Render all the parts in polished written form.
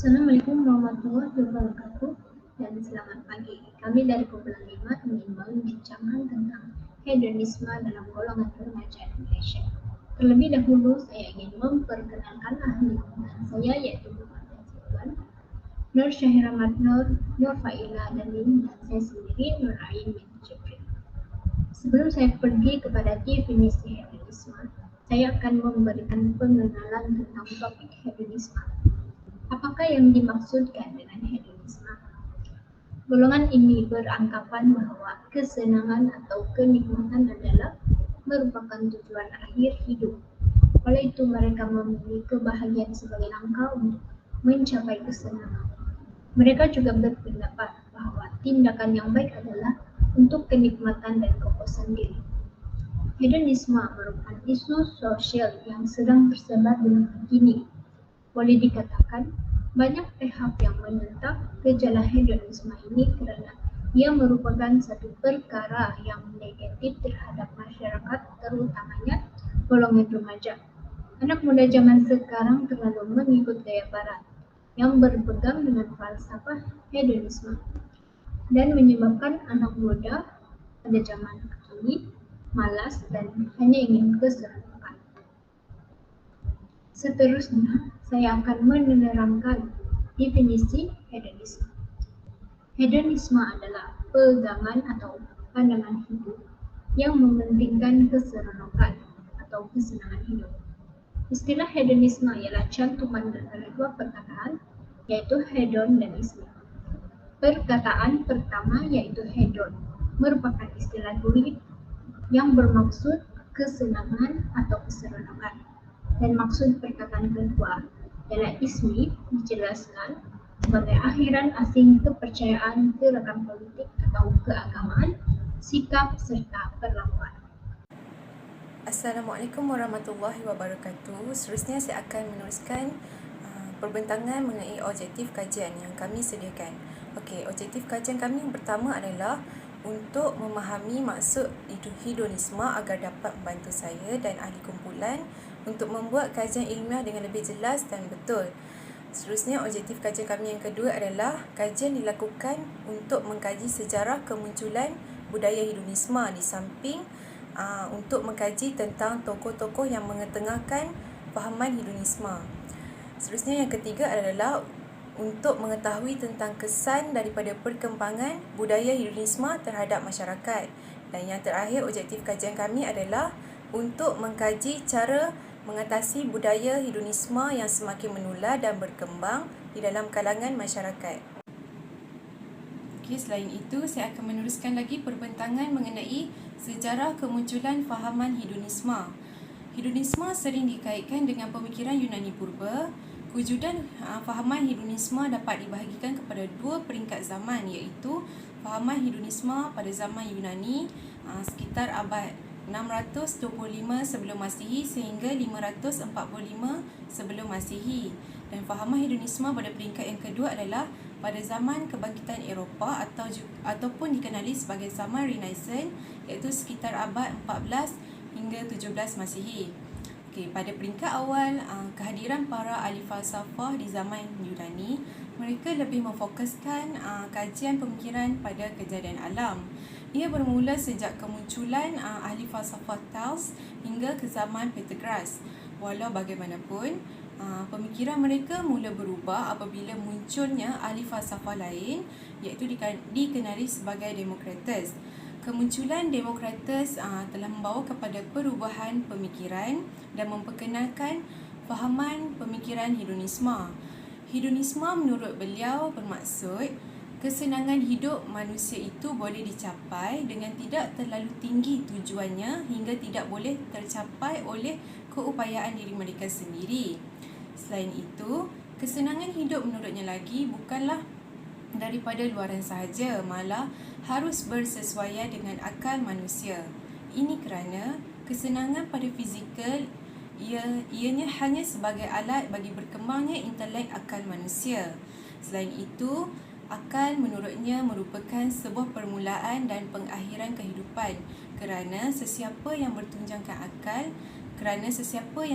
Assalamualaikum warahmatullahi wabarakatuh dan selamat pagi. Kami dari Kumpulan 5 ingin membincangkan tentang hedonisme dalam golongan remaja Indonesia. Terlebih dahulu, saya ingin memperkenalkan ahli kumpulan saya, yaitu Bu Marta Sitwan, Nur Syahira Matnur, Nur Faila Dalim, dan saya sendiri, Nur Ain binti Jibrin. Sebelum saya pergi kepada definisi hedonisme, saya akan memberikan pengenalan tentang topik hedonisme. Apakah yang dimaksudkan dengan hedonisme? Golongan ini beranggapan bahwa kesenangan atau kenikmatan adalah merupakan tujuan akhir hidup. Oleh itu, mereka memilih kebahagiaan sebagai langkah untuk mencapai kesenangan. Mereka juga berpendapat bahwa tindakan yang baik adalah untuk kenikmatan dan kepuasan diri. Hedonisme merupakan isu sosial yang sedang tersebar di negeri ini. Boleh dikatakan, banyak pihak yang menentang gejala hedonisme ini karena ia merupakan satu perkara yang negatif terhadap masyarakat, terutamanya golongan remaja. Anak muda zaman sekarang terlalu mengikut gaya barat yang berpegang dengan falsafah hedonisme dan menyebabkan anak muda pada zaman kini malas dan hanya ingin keseruan. Seterusnya, saya akan menerangkan definisi hedonisme. Hedonisme adalah pegangan atau pandangan hidup yang mementingkan keseronokan atau kesenangan hidup. Istilah hedonisme ialah cantuman antara dua perkataan, yaitu hedon dan ismi. Perkataan pertama, yaitu hedon, merupakan istilah Greek yang bermaksud kesenangan atau keseronokan. Dan maksud perkataan kedua ialah ismi, dijelaskan sebagai akhiran asing kepercayaan, gerakan politik atau keagamaan, sikap serta perlakuan. Assalamualaikum warahmatullahi wabarakatuh. Seterusnya saya akan meneruskan perbincangan mengenai objektif kajian yang kami sediakan. Okey, objektif kajian kami yang pertama adalah untuk memahami maksud hedonisme agar dapat membantu saya dan ahli kumpulan untuk membuat kajian ilmiah dengan lebih jelas dan betul. Seterusnya, objektif kajian kami yang kedua adalah kajian dilakukan untuk mengkaji sejarah kemunculan budaya hedonisme di samping untuk mengkaji tentang tokoh-tokoh yang mengetengahkan fahaman hedonisme. Seterusnya, yang ketiga adalah untuk mengetahui tentang kesan daripada perkembangan budaya hedonisme terhadap masyarakat. Dan yang terakhir, objektif kajian kami adalah untuk mengkaji cara mengatasi budaya hedonisme yang semakin menular dan berkembang di dalam kalangan masyarakat. Okey, selain itu, saya akan meneruskan lagi perbincangan mengenai sejarah kemunculan fahaman hedonisme. Hedonisme sering dikaitkan dengan pemikiran Yunani purba. Kewujudan fahaman hedonisme dapat dibahagikan kepada dua peringkat zaman, iaitu fahaman hedonisme pada zaman Yunani sekitar abad 625 sebelum Masihi sehingga 545 sebelum Masihi. Dan fahaman hedonisme pada peringkat yang kedua adalah pada zaman kebangkitan Eropah ataupun dikenali sebagai zaman Renaissance, iaitu sekitar abad 14 hingga 17 Masihi. Okey, pada peringkat awal, kehadiran para ahli falsafah di zaman Yunani, mereka lebih memfokuskan kajian pemikiran pada kejadian alam. Ia bermula sejak kemunculan ahli falsafah Thales hingga ke zaman Pythagoras. Walau bagaimanapun, pemikiran mereka mula berubah apabila munculnya ahli falsafah lain, iaitu dikenali sebagai Democritus. Kemunculan Democritus telah membawa kepada perubahan pemikiran dan memperkenalkan fahaman pemikiran hedonisme. Hedonisme menurut beliau bermaksud kesenangan hidup manusia itu boleh dicapai dengan tidak terlalu tinggi tujuannya hingga tidak boleh tercapai oleh keupayaan diri mereka sendiri. Selain itu, kesenangan hidup menurutnya lagi bukanlah daripada luaran sahaja, malah harus bersesuaian dengan akal manusia. Ini kerana kesenangan pada fizikal ianya hanya sebagai alat bagi berkembangnya intelek akal manusia. Selain itu, akal menurutnya merupakan sebuah permulaan dan pengakhiran kehidupan kerana sesiapa yang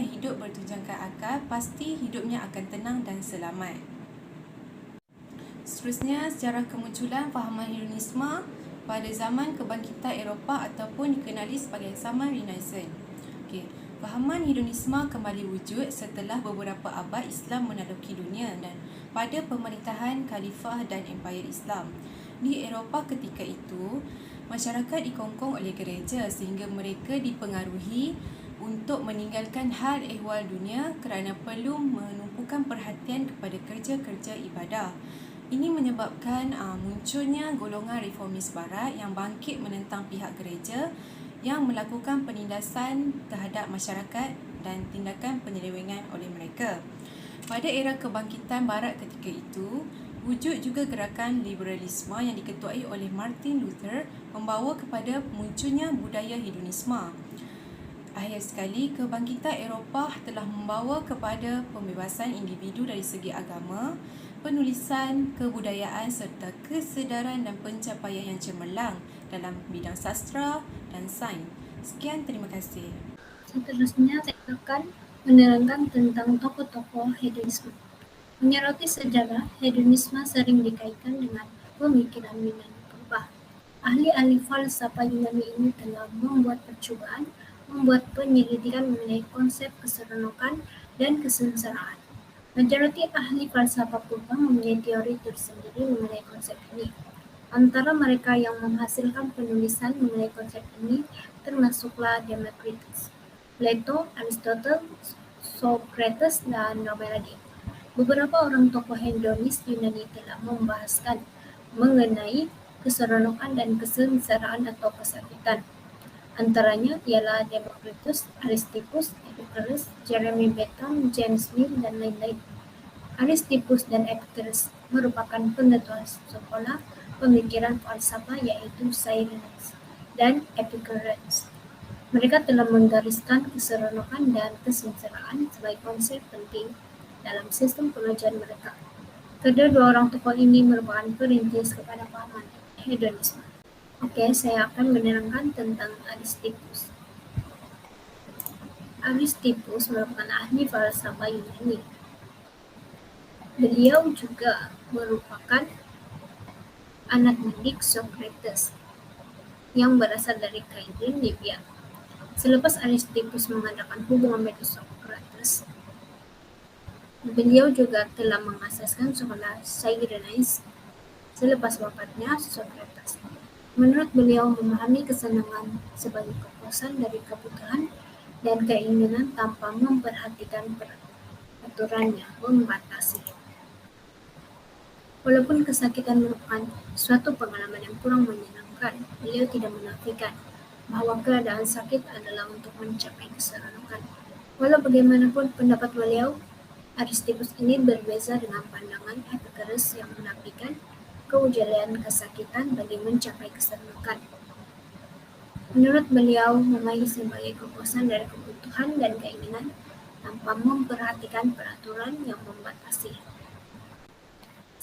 hidup bertunjangkan akal pasti hidupnya akan tenang dan selamat. Seterusnya, sejarah kemunculan fahaman hedonisme pada zaman kebangkitan Eropah ataupun dikenali sebagai zaman Renaissance. Fahaman hedonisme kembali wujud setelah beberapa abad Islam menaklukkan dunia dan pada pemerintahan Khalifah dan Empayar Islam. Di Eropah ketika itu, masyarakat dikongkong oleh gereja sehingga mereka dipengaruhi untuk meninggalkan hal ehwal dunia kerana perlu menumpukan perhatian kepada kerja-kerja ibadah. Ini menyebabkan munculnya golongan reformis barat yang bangkit menentang pihak gereja yang melakukan penindasan terhadap masyarakat dan tindakan penyelewengan oleh mereka. Pada era kebangkitan barat ketika itu, wujud juga gerakan liberalisme yang diketuai oleh Martin Luther membawa kepada munculnya budaya hedonisme. Akhir sekali, kebangkitan Eropah telah membawa kepada pembebasan individu dari segi agama, penulisan, kebudayaan serta kesedaran dan pencapaian yang cemerlang dalam bidang sastra dan sains. Sekian, terima kasih. Seterusnya, saya akan menerangkan tentang tokoh-tokoh hedonisme. Menyoroti sejarah, hedonisme sering dikaitkan dengan pemikiran Yunani purba. Ahli-ahli falsafah Yunani ini telah membuat percobaan membuat penyelidikan mengenai konsep keseronokan dan kesengsaraan. Majoriti ahli falsafah purba mempunyai teori tersendiri mengenai konsep ini. Antara mereka yang menghasilkan penulisan mengenai konsep ini termasuklah Democritus, Plato, Aristoteles, Socrates, dan ramai lagi. Beberapa orang tokoh hedonis Yunani telah membahaskan mengenai keseronokan dan kesengsaraan atau kesakitan. Antaranya ialah Democritus, Aristippus, Epicurus, Jeremy Bentham, James Mill, dan lain-lain. Aristippus dan Epicurus merupakan pengetua sekolah pemikiran falsafah yaitu Cyrenius dan Epicurus. Mereka telah menggariskan keseronokan dan kesengsaraan sebagai konsep penting dalam sistem pengajaran mereka. Kedua orang tokoh ini merupakan perintis kepada pahaman hedonisme. Oke, saya akan menerangkan tentang Aristippus. Aristippus merupakan ahli falsafah Yunani. Beliau juga merupakan anak didik Socrates yang berasal dari Cairo, Libya. Selepas Aristippus mengadakan hubungan dengan Socrates, beliau juga telah mengasaskan sekolah Cyrenius selepas wafatnya Socrates. Menurut beliau, memahami kesenangan sebagai kepuasan dari kebutuhan dan keinginan tanpa memperhatikan peraturan yang membatasi. Walaupun kesakitan merupakan suatu pengalaman yang kurang menyenangkan, beliau tidak menafikan bahwa keadaan sakit adalah untuk mencapai keseronokan. Walau bagaimanapun pendapat beliau, Aristippus ini berbeza dengan pandangan Epicurus yang menafikan keujalan kesakitan bagi mencapai keseronokan. Menurut beliau, memakai sebagai kepuasan dari kebutuhan dan keinginan tanpa memperhatikan peraturan yang membatasi.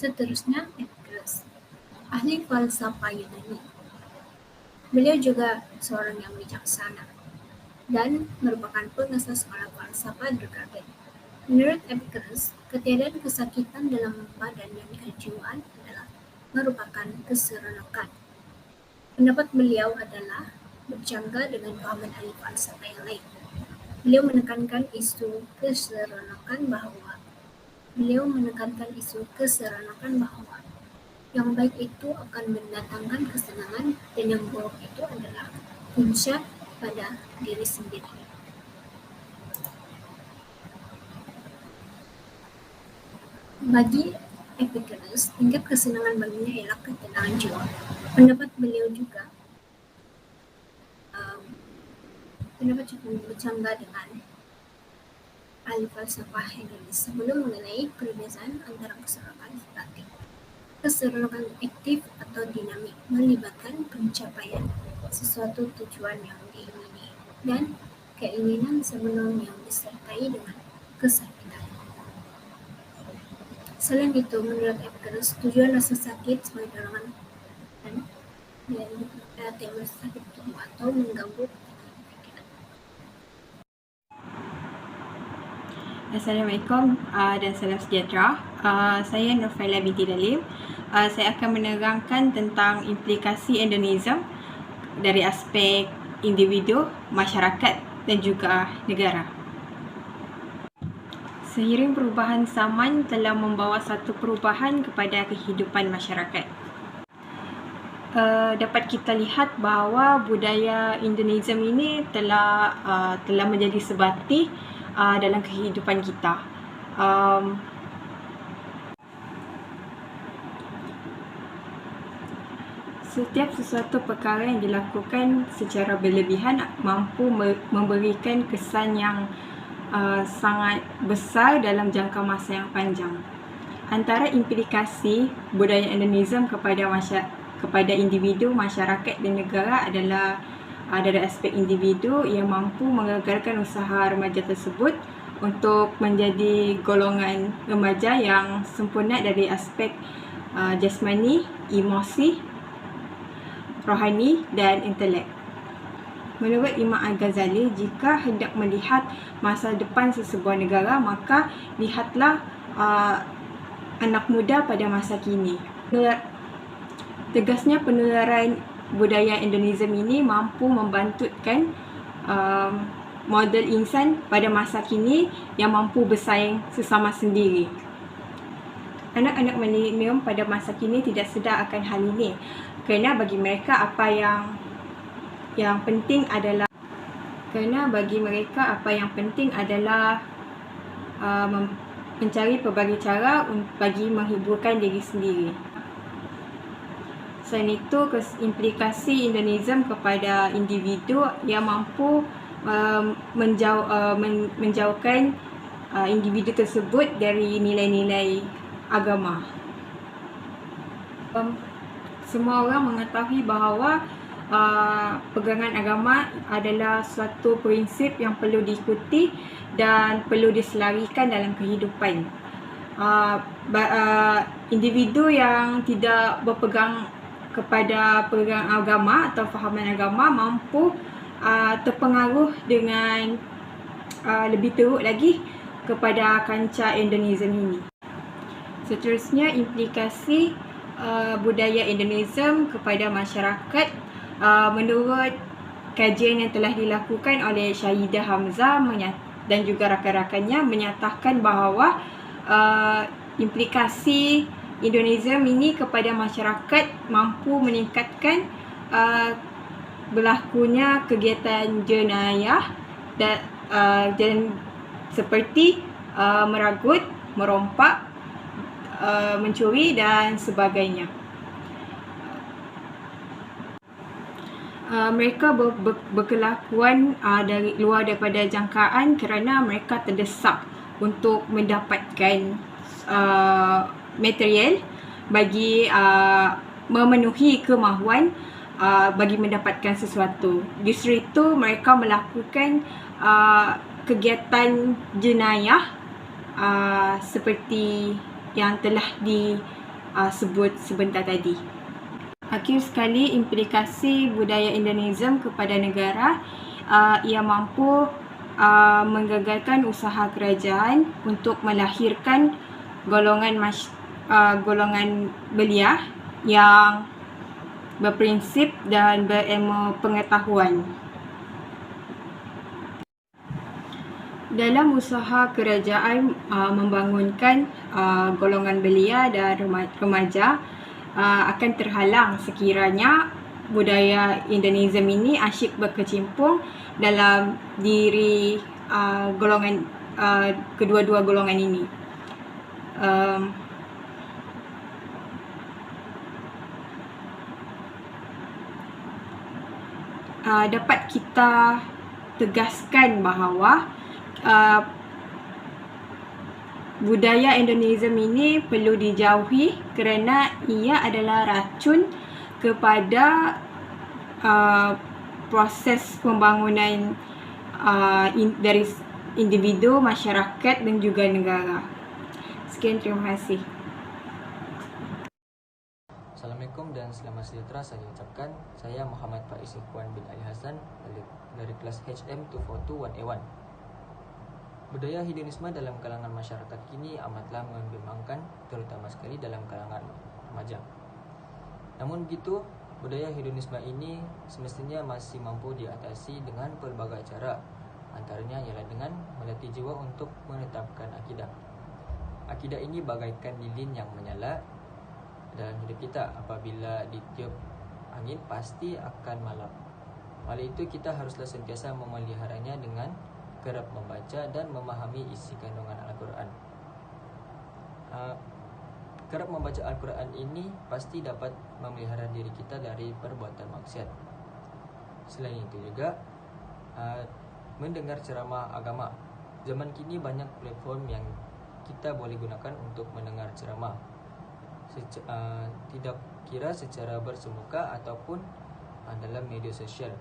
Seterusnya, Epicurus, ahli falsafah Yunani. Beliau juga seorang yang bijaksana dan merupakan pengasas sekolah falsafah Durkheim. Menurut Epicurus, ketiadaan kesakitan dalam badan dan kejiwaan adalah merupakan keseronokan. Pendapat beliau adalah bercanggah dengan pahaman ahli falsafah yang lain. Beliau menekankan isu keseronokan bahwa yang baik itu akan mendatangkan kesenangan dan yang buruk itu adalah punca pada diri sendiri. Bagi Epicurus, tingkat kesenangan baginya ialah ketenangan jiwa. Pendapat beliau juga bercanggah dengan ahli falsafah hedonis sebelum mengenai perbezaan antara keseronokan statik, keseronokan aktif atau dinamik melibatkan pencapaian sesuatu tujuan yang diingini dan keinginan sebelum yang disertai dengan kesakitan. Selain itu, menurut Epicurus, tujuan rasa sakit sebagai dorongan dan teori sakit tubuh atau mengganggu. Assalamualaikum dan salam sejahtera. Saya Nurfaila binti Dalim. saya akan menerangkan tentang implikasi endemism dari aspek individu, masyarakat dan juga negara. Seiring perubahan zaman telah membawa satu perubahan kepada kehidupan masyarakat. Dapat kita lihat bahawa budaya endemism ini telah menjadi sebati dalam kehidupan kita. Setiap sesuatu perkara yang dilakukan secara berlebihan mampu memberikan kesan yang sangat besar dalam jangka masa yang panjang. Antara implikasi budaya endemism kepada individu, masyarakat dan negara adalah dari aspek individu yang mampu mengagalkan usaha remaja tersebut untuk menjadi golongan remaja yang sempurna dari aspek jasmani, emosi, rohani dan intelek. Menurut Imam Al-Ghazali, jika hendak melihat masa depan sesebuah negara, maka lihatlah anak muda pada masa kini. Tegasnya penularan budaya endemism ini mampu membangkitkan model insan pada masa kini yang mampu bersaing sesama sendiri. Anak-anak milenium pada masa kini tidak sedar akan hal ini, kerana bagi mereka apa yang penting adalah mencari pelbagai cara bagi menghiburkan diri sendiri. Selain itu, implikasi endemism kepada individu yang mampu menjauhkan individu tersebut dari nilai-nilai agama. Semua orang mengetahui bahawa pegangan agama adalah suatu prinsip yang perlu diikuti dan perlu diselarikan dalam kehidupan. Individu yang tidak berpegang kepada pegangan agama atau fahaman agama mampu terpengaruh dengan lebih teruk lagi kepada kancah endemism ini. Seterusnya, implikasi budaya endemism kepada masyarakat. Menurut kajian yang telah dilakukan oleh Syahidah Hamzah dan juga rakan-rakannya menyatakan bahawa implikasi endemism ini kepada masyarakat mampu meningkatkan berlakunya kegiatan jenayah dan seperti meragut, merompak, mencuri dan sebagainya. Mereka berkelakuan dari luar daripada jangkaan kerana mereka terdesak untuk mendapatkan material bagi memenuhi kemahuan bagi mendapatkan sesuatu. Di situ mereka melakukan kegiatan jenayah seperti yang telah disebut sebentar tadi. Akhir sekali, implikasi budaya endemism kepada negara ia mampu menggagalkan usaha kerajaan untuk melahirkan golongan belia yang berprinsip dan berilmu pengetahuan. Dalam usaha kerajaan membangunkan golongan belia dan remaja akan terhalang sekiranya budaya endemism ini asyik berkecimpung dalam diri golongan kedua-dua golongan ini. Dapat kita tegaskan bahawa budaya endemism ini perlu dijauhi kerana ia adalah racun kepada proses pembangunan dari individu, masyarakat dan juga negara. Sekian, terima kasih. Assalamualaikum dan selamat sejahtera saya ucapkan. Saya Muhammad Faiz Ikhwan bin Ali Hasan dari kelas HM2421A1. Budaya hedonisme dalam kalangan masyarakat kini amatlah mengembangkan, terutama sekali dalam kalangan remaja. Namun begitu, budaya hedonisme ini semestinya masih mampu diatasi dengan pelbagai cara. Antaranya ialah dengan melatih jiwa untuk menetapkan akidah. Akidah ini bagaikan lilin yang menyala dalam hidup kita. Apabila ditiup angin pasti akan malap. Oleh itu kita haruslah sentiasa memeliharanya dengan kerap membaca dan memahami isi kandungan Al-Quran. Kerap membaca Al-Quran ini pasti dapat memelihara diri kita dari perbuatan maksiat. Selain itu juga mendengar ceramah agama. Zaman kini banyak platform yang kita boleh gunakan untuk mendengar ceramah, tidak kira secara bersemuka ataupun dalam media sosial.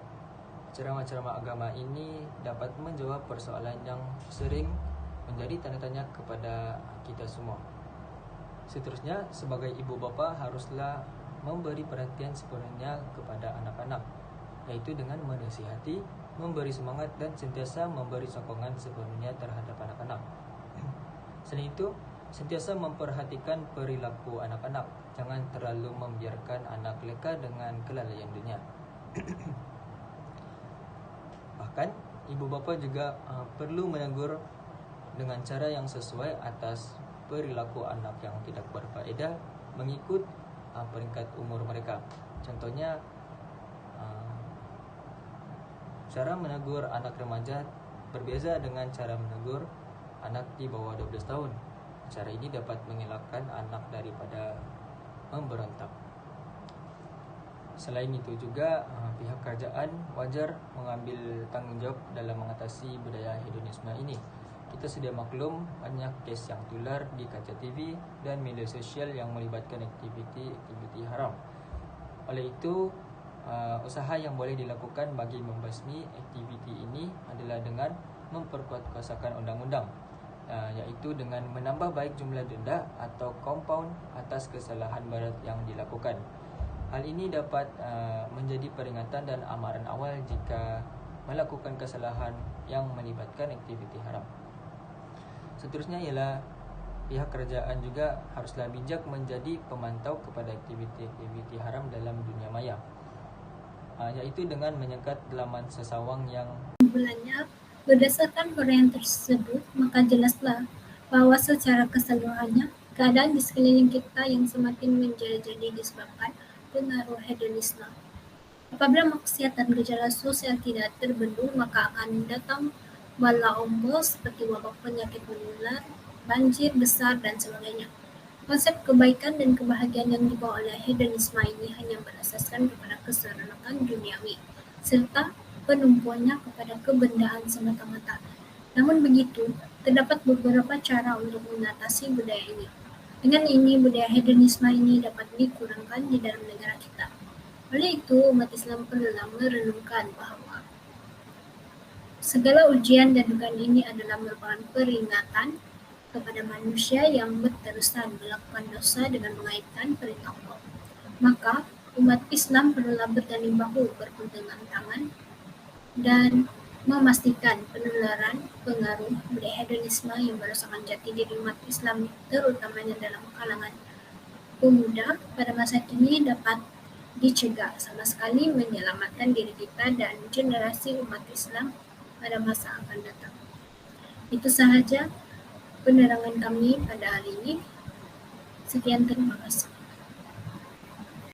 Ceramah-ceramah agama ini dapat menjawab persoalan yang sering menjadi tanda tanya kepada kita semua. Seterusnya, sebagai ibu bapa haruslah memberi perhatian sepenuhnya kepada anak-anak, yaitu dengan menasihati, memberi semangat dan sentiasa memberi sokongan sepenuhnya terhadap anak-anak. Selain itu, sentiasa memperhatikan perilaku anak-anak. Jangan terlalu membiarkan anak leka dengan kelalaian dunia. Bahkan, ibu bapa juga perlu menegur dengan cara yang sesuai atas perilaku anak yang tidak berfaedah mengikut peringkat umur mereka. Contohnya, cara menegur anak remaja berbeza dengan cara menegur anak di bawah 12 tahun. Cara ini dapat mengelakkan anak daripada memberontak. Selain itu juga pihak kerajaan wajar mengambil tanggungjawab dalam mengatasi budaya hedonisme ini. Kita sudah maklum banyak kes yang tular di kaca TV dan media sosial yang melibatkan aktiviti haram. Oleh itu, usaha yang boleh dilakukan bagi membasmi aktiviti ini adalah dengan memperkuat kesakan undang-undang, iaitu dengan menambah baik jumlah denda atau kompaun atas kesalahan berat yang dilakukan. Hal ini dapat menjadi peringatan dan amaran awal jika melakukan kesalahan yang melibatkan aktiviti haram. Seterusnya ialah pihak kerajaan juga haruslah bijak menjadi pemantau kepada aktiviti haram dalam dunia maya, yaitu dengan menyekat laman sesawang yang Kesimpulannya, berdasarkan huraian tersebut, maka jelaslah bahwa secara keseluruhannya keadaan di sekeliling kita yang semakin menjadi disebabkan pengaruh hedonisme. Apabila maksiat dan gejala sosial tidak terbendung, maka akan datang bala ombol seperti wabah penyakit menular, banjir besar, dan sebagainya. Konsep kebaikan dan kebahagiaan yang dibawa oleh hedonisme ini hanya berasaskan kepada keseronokan duniawi, serta penumpuannya kepada kebendaan semata-mata. Namun begitu, terdapat beberapa cara untuk mengatasi budaya ini. Dengan ini, budaya hedonisme ini dapat dikurangkan di dalam negara kita. Oleh itu, umat Islam perlulah merenungkan bahwa segala ujian dan dugaan ini adalah merupakan peringatan kepada manusia yang berterusan melakukan dosa dengan mengaitkan perintah Allah. Maka, umat Islam perlulah bertanding bahu, berpegangan tangan, dan memastikan penularan pengaruh budaya hedonisme yang merusakan jati diri umat Islam, terutamanya dalam kalangan pemuda pada masa kini, dapat dicegah sama sekali, menyelamatkan diri kita dan generasi umat Islam pada masa akan datang. Itu sahaja penerangan kami pada hari ini. Sekian, terima kasih.